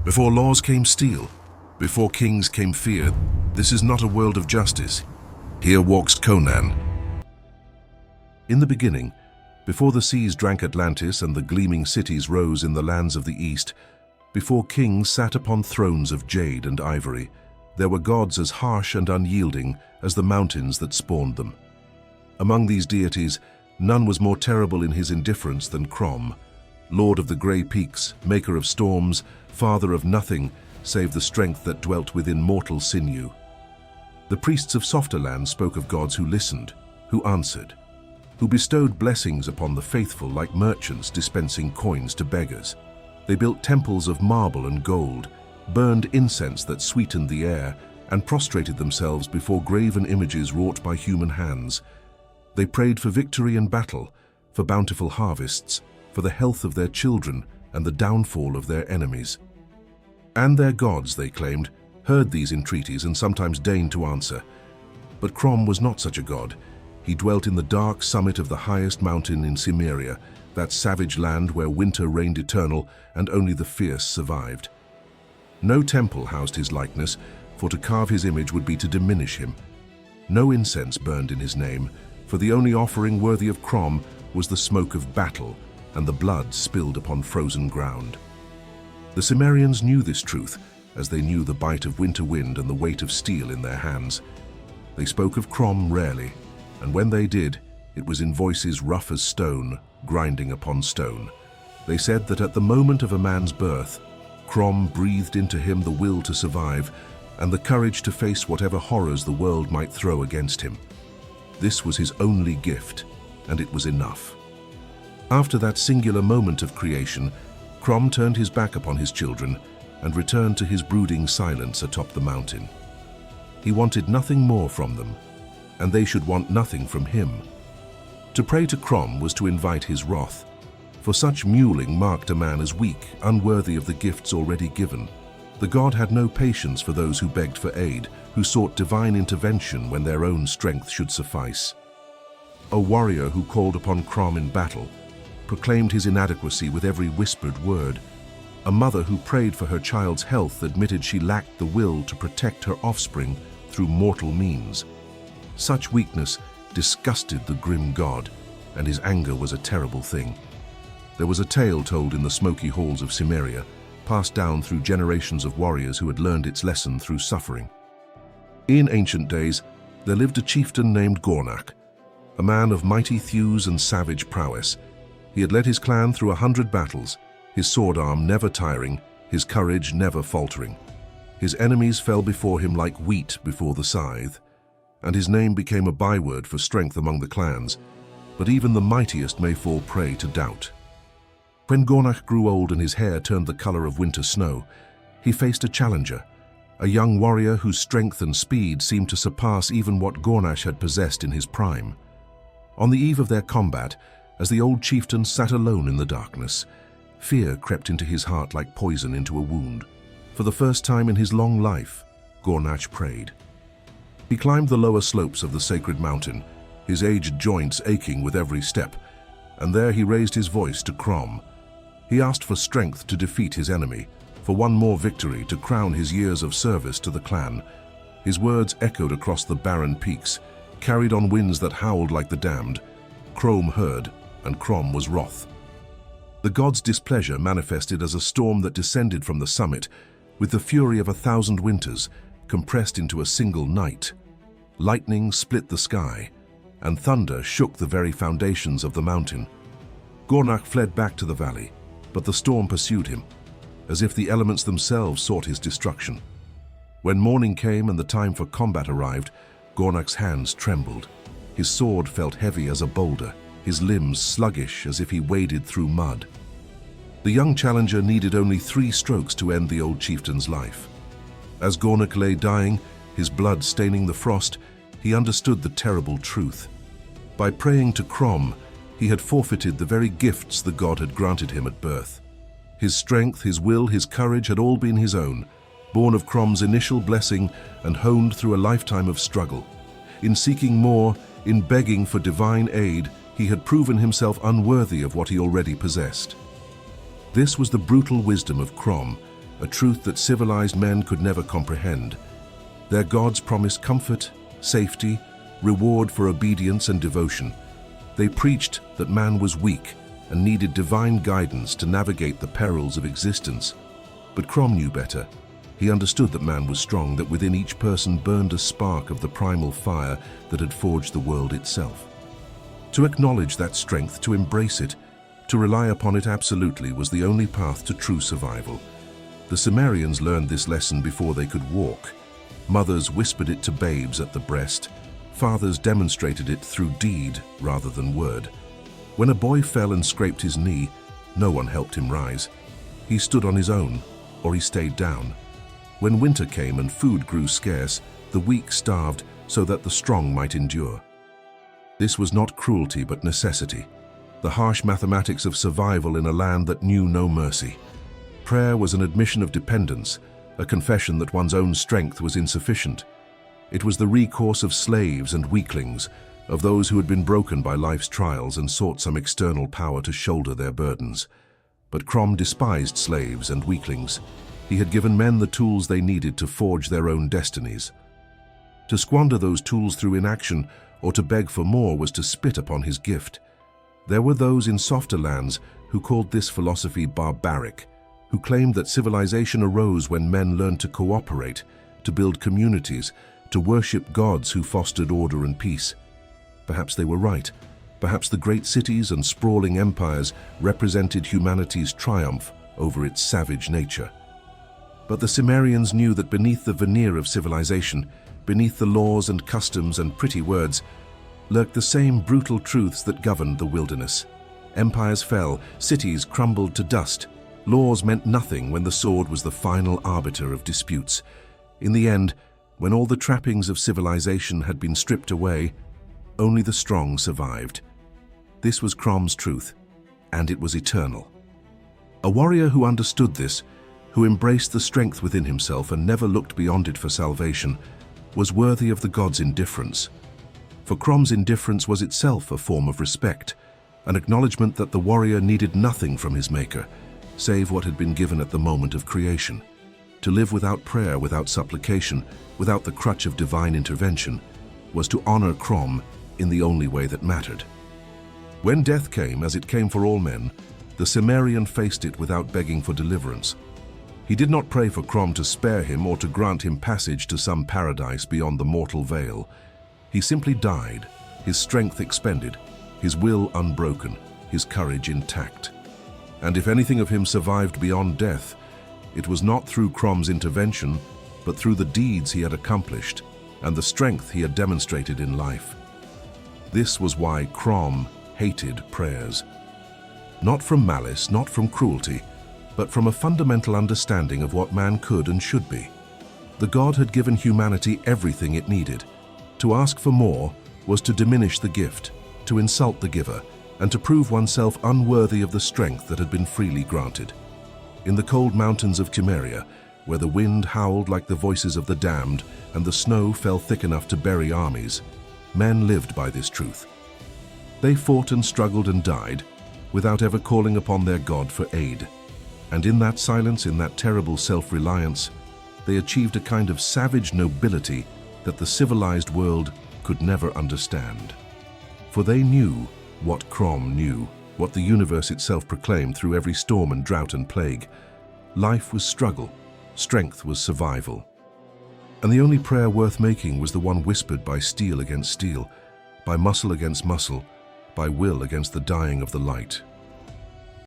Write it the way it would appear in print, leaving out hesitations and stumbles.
Before laws came steel, before kings came fear, this is not a world of justice. Here walks Conan. In the beginning, before the seas drank Atlantis and the gleaming cities rose in the lands of the east, before kings sat upon thrones of jade and ivory, there were gods as harsh and unyielding as the mountains that spawned them. Among these deities, none was more terrible in his indifference than Crom, lord of the grey peaks, maker of storms, father of nothing save the strength that dwelt within mortal sinew. The priests of softer lands spoke of gods who listened, who answered, who bestowed blessings upon the faithful like merchants dispensing coins to beggars. They built temples of marble and gold, burned incense that sweetened the air, and prostrated themselves before graven images wrought by human hands. They prayed for victory in battle, for bountiful harvests, for the health of their children and the downfall of their enemies. And their gods, they claimed, heard these entreaties and sometimes deigned to answer. But Crom was not such a god. He dwelt in the dark summit of the highest mountain in Cimmeria, that savage land where winter reigned eternal and only the fierce survived. No temple housed his likeness, for to carve his image would be to diminish him. No incense burned in his name, for the only offering worthy of Crom was the smoke of battle and the blood spilled upon frozen ground. The Cimmerians knew this truth, as they knew the bite of winter wind and the weight of steel in their hands. They spoke of Crom rarely, and when they did, it was in voices rough as stone, grinding upon stone. They said that at the moment of a man's birth, Crom breathed into him the will to survive and the courage to face whatever horrors the world might throw against him. This was his only gift, and it was enough. After that singular moment of creation, Crom turned his back upon his children and returned to his brooding silence atop the mountain. He wanted nothing more from them, and they should want nothing from him. To pray to Crom was to invite his wrath, for such mewling marked a man as weak, unworthy of the gifts already given. The god had no patience for those who begged for aid, who sought divine intervention when their own strength should suffice. A warrior who called upon Crom in battle proclaimed his inadequacy with every whispered word. A mother who prayed for her child's health admitted she lacked the will to protect her offspring through mortal means. Such weakness disgusted the grim god, and his anger was a terrible thing. There was a tale told in the smoky halls of Cimmeria, passed down through generations of warriors who had learned its lesson through suffering. In ancient days, there lived a chieftain named Gornach, a man of mighty thews and savage prowess. He had led his clan through 100 battles, his sword arm never tiring, his courage never faltering. His enemies fell before him like wheat before the scythe, and his name became a byword for strength among the clans, but even the mightiest may fall prey to doubt. When Gornach grew old and his hair turned the color of winter snow, he faced a challenger, a young warrior whose strength and speed seemed to surpass even what Gornach had possessed in his prime. On the eve of their combat, as the old chieftain sat alone in the darkness, fear crept into his heart like poison into a wound. For the first time in his long life, Gornach prayed. He climbed the lower slopes of the sacred mountain, his aged joints aching with every step, and there he raised his voice to Crom. He asked for strength to defeat his enemy, for one more victory to crown his years of service to the clan. His words echoed across the barren peaks, carried on winds that howled like the damned. Crom heard, and Crom was wroth. The god's displeasure manifested as a storm that descended from the summit, with the fury of 1,000 winters compressed into a single night. Lightning split the sky, and thunder shook the very foundations of the mountain. Gornach fled back to the valley, but the storm pursued him, as if the elements themselves sought his destruction. When morning came and the time for combat arrived, Gornach's hands trembled. His sword felt heavy as a boulder, his limbs sluggish as if he waded through mud. The young challenger needed only 3 strokes to end the old chieftain's life. As Gornach lay dying, his blood staining the frost, he understood the terrible truth. By praying to Crom, he had forfeited the very gifts the god had granted him at birth. His strength, his will, his courage had all been his own, born of Crom's initial blessing and honed through a lifetime of struggle. In seeking more, in begging for divine aid, he had proven himself unworthy of what he already possessed. This was the brutal wisdom of Crom, a truth that civilized men could never comprehend. Their gods promised comfort, safety, reward for obedience and devotion. They preached that man was weak and needed divine guidance to navigate the perils of existence. But Crom knew better. He understood that man was strong, that within each person burned a spark of the primal fire that had forged the world itself. To acknowledge that strength, to embrace it, to rely upon it absolutely was the only path to true survival. The Cimmerians learned this lesson before they could walk. Mothers whispered it to babes at the breast. Fathers demonstrated it through deed rather than word. When a boy fell and scraped his knee, no one helped him rise. He stood on his own, or he stayed down. When winter came and food grew scarce, the weak starved so that the strong might endure. This was not cruelty but necessity, the harsh mathematics of survival in a land that knew no mercy. Prayer was an admission of dependence, a confession that one's own strength was insufficient. It was the recourse of slaves and weaklings, of those who had been broken by life's trials and sought some external power to shoulder their burdens. But Crom despised slaves and weaklings. He had given men the tools they needed to forge their own destinies. To squander those tools through inaction or to beg for more was to spit upon his gift. There were those in softer lands who called this philosophy barbaric, who claimed that civilization arose when men learned to cooperate, to build communities, to worship gods who fostered order and peace. Perhaps they were right. Perhaps the great cities and sprawling empires represented humanity's triumph over its savage nature. But the Cimmerians knew that beneath the veneer of civilization, beneath the laws and customs and pretty words, lurked the same brutal truths that governed the wilderness. Empires fell, cities crumbled to dust. Laws meant nothing when the sword was the final arbiter of disputes. In the end, when all the trappings of civilization had been stripped away, only the strong survived. This was Crom's truth, and it was eternal. A warrior who understood this, who embraced the strength within himself and never looked beyond it for salvation, was worthy of the gods' indifference. For Crom's indifference was itself a form of respect, an acknowledgement that the warrior needed nothing from his maker, save what had been given at the moment of creation. To live without prayer, without supplication, without the crutch of divine intervention, was to honor Crom in the only way that mattered. When death came, as it came for all men, the Cimmerian faced it without begging for deliverance. He did not pray for Crom to spare him or to grant him passage to some paradise beyond the mortal veil. He simply died, his strength expended, his will unbroken, his courage intact. And if anything of him survived beyond death, it was not through Crom's intervention, but through the deeds he had accomplished and the strength he had demonstrated in life. This was why Crom hated prayers. Not from malice, not from cruelty, but from a fundamental understanding of what man could and should be. The God had given humanity everything it needed. To ask for more was to diminish the gift, to insult the giver, and to prove oneself unworthy of the strength that had been freely granted. In the cold mountains of Cimmeria, where the wind howled like the voices of the damned and the snow fell thick enough to bury armies, men lived by this truth. They fought and struggled and died without ever calling upon their God for aid. And in that silence, in that terrible self-reliance, they achieved a kind of savage nobility that the civilized world could never understand. For they knew what Crom knew, what the universe itself proclaimed through every storm and drought and plague. Life was struggle, strength was survival. And the only prayer worth making was the one whispered by steel against steel, by muscle against muscle, by will against the dying of the light.